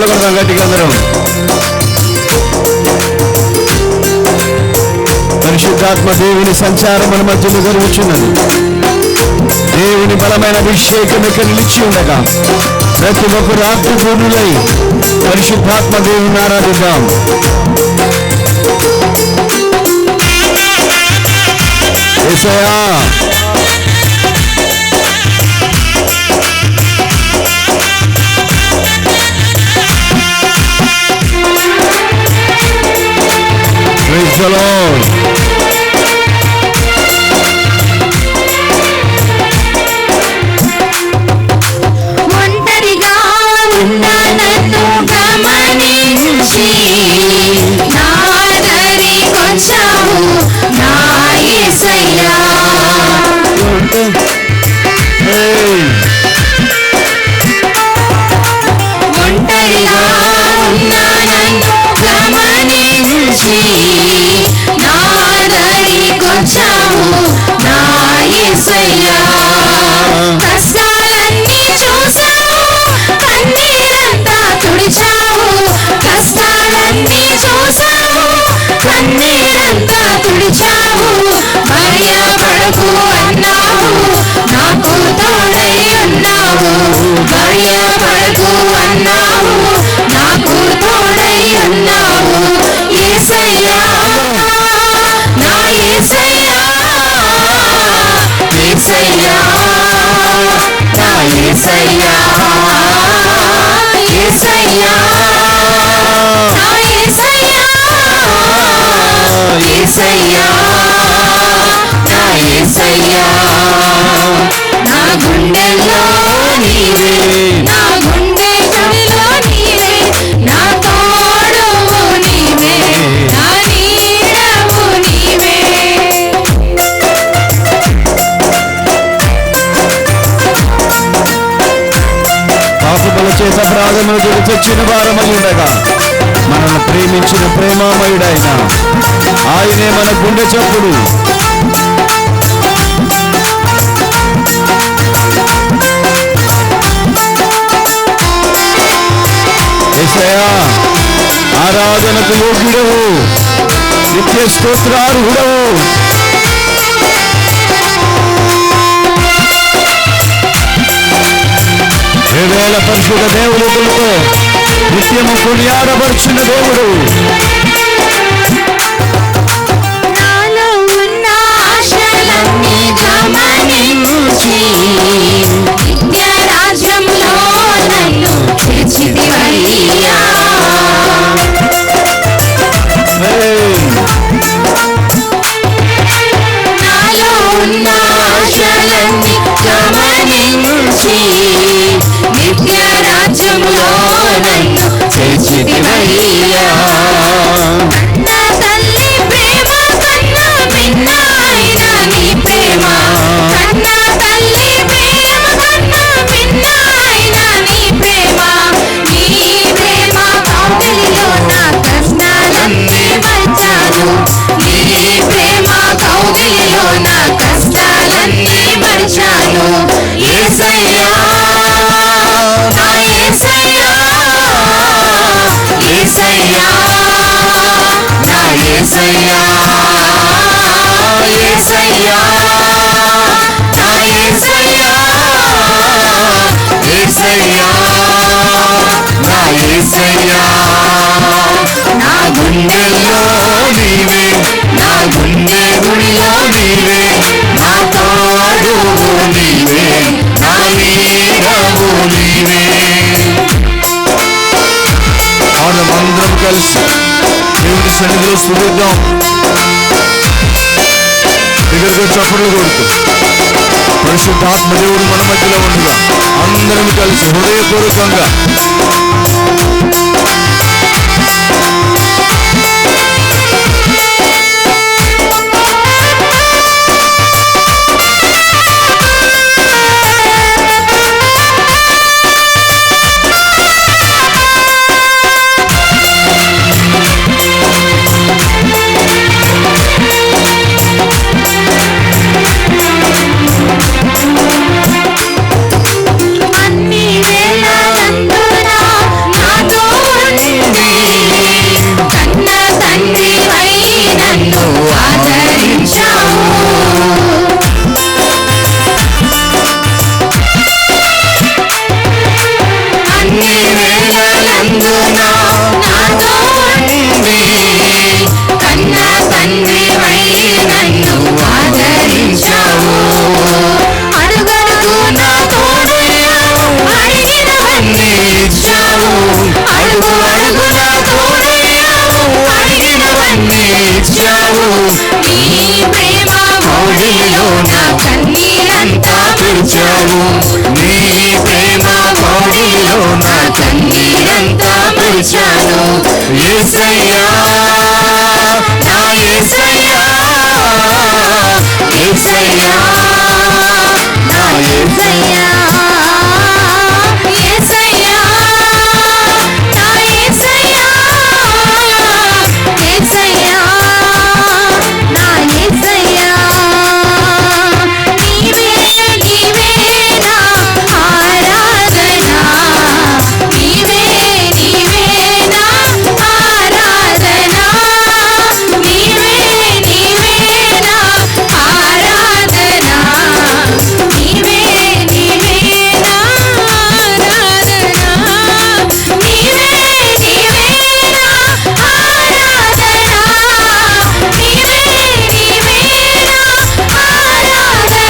చప్పట్లు కొడదాం గట్టిగా అందరం. పరిశుద్ధాత్మ దేవుని సంచారం మన మధ్యలో జరుగుతున్నది. దేవుని బలమైన అభిషేకం ఇక్కడ నిలిచి ఉండగా ప్రతి ఒక్కరు ఆత్మపూర్ణులై పరిశుద్ధాత్మ దేవుని ఆరాధిద్దాం. యేసయ్యా Praise the Lord. ఒంటరిగా ఉన్న నన్ను గమనించి నా దరికొచ్చావు నా యేసయ్యా. ఒంటరిగా ఉన్న నన్ను గమనించి నా దరికొచ్చావు నా యేసయ్యా. కష్టాలన్నీ చూసావు కన్నీరంతా తుడిచావు. కష్టాలన్నీ చూసావు కన్నీరంతా తుడిచావు. భయపడకు అన్నావు నాకు తోడై ఉన్నావు. భయపడకు అన్నావు నాకు తోడై ఉన్నావు. యేసయ్యా నా యేసయ్యా యేసయ్యా నా యేసయ్యా యేసయ్యా నా యేసయ్యా యేసయ్యా నా యేసయ్యా. నా గుండెల్లో నీవే నా గుండె గుడిలో నీవే నా తోడువు నీవే నా నీడవు నీవే. పాపముల చేత అపరాధములు తెచ్చిన భారమై ఉండగా మనల్ని ప్రేమించిన ప్రేమామయుడైన ఆయనే మన గుండె చప్పుడు. యేసయ్యా ఆరాధనకు యోగ్యుడవు, నిత్య స్తోత్రార్హుడవు. వేవేల పరిశుద్ధ దేవుడుతో నిత్యము కొనియాడబడుచున్న దేవుడు. నాలో ఉన్న ఆశలన్నీ గమనించి నిత్య రాజ్యంలో నన్ను చేర్చితివయ్యా. నాలో ఉన్న ఆశలన్నీ గమనించి నిత్య రాజ్యంలో నన్ను చేర్చితివయ్యా. నా తల్లి ప్రేమ కన్నా మిన్నైన నీ ప్రేమ. కన్నా తల్లి ప్రేమ కన్నా మిన్నైన నీ ప్రేమ. నీ ప్రేమ కౌగిలిలో నా కష్టాలన్నీ మర్చాను. నీ ప్రేమ కౌగిలిలో నా కష్టాలన్నీ మర్చాను. యేసయ్యా నా యేసయ్యా యేసయ్యా నా యేసయ్యా యేసయ్యా నా యేసయ్యా యేసయ్యా నా యేసయ్యా. నా గుండెల్లో నీవే నా గుండె గుడిలో నీవే నా తోడువు నీవే నా నీడవు నీవే. అందరం కలిసి దేవుని సన్నిధిలో స్తుతిద్దాం. దగ్గరగా చప్పట్లు కొడుతూ పరిశుద్ధాత్మ దేవుడు మన మధ్యలో ఉండగా అందరం కలిసి హృదయపూర్వకంగా అన్ని వేళలందు చేశావు, నీ ప్రేమ కోడిలో నా కన్నీరంతా తుడిచాను. యేసయ్యా నా యేసయ్యా, యేసయ్యా నా యేసయ్యా, యేసయ్యా నా యేసయ్యా, యేసయ్యా నా యేసయ్యా, నీవే నీవే నా ఆరాధన, నీవే నీవే నా ఆరాధన, నీవే నీవే నా ఆరాధన, నీవే నీవే నా ఆరాధన, నీవే నీవే నా ఆరాధన, నీవే నీవే నా ఆరాధన,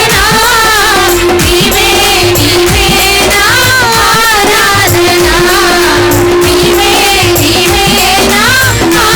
నీవే నీవే నా ఆరాధన, నీవే నీవే నా ఆయన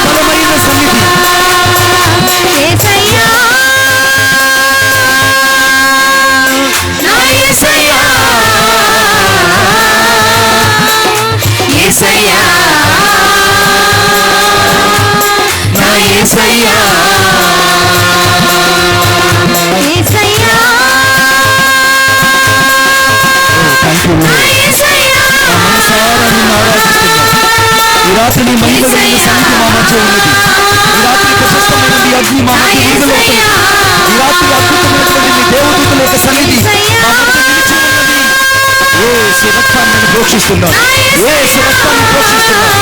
బలమైన సన్నిధి. ఈ రాత్రి నీ మహిమమైన సన్నిధి మా మధ్య ఉన్నది. ఈ రాత్రి ప్రశస్తమైనది అగ్ని మా మధ్య విడుదలవుతుంది. ఈ రాత్రి అద్భుతమైనటువంటి నీ దేవదూతల యొక్క సన్నిధి మా మధ్య నిలిచి ఉన్నది. ఏ రక్తాన్ని నేను పోషిస్తున్నాను, ఏ రక్తాన్ని పోషిస్తున్నాను.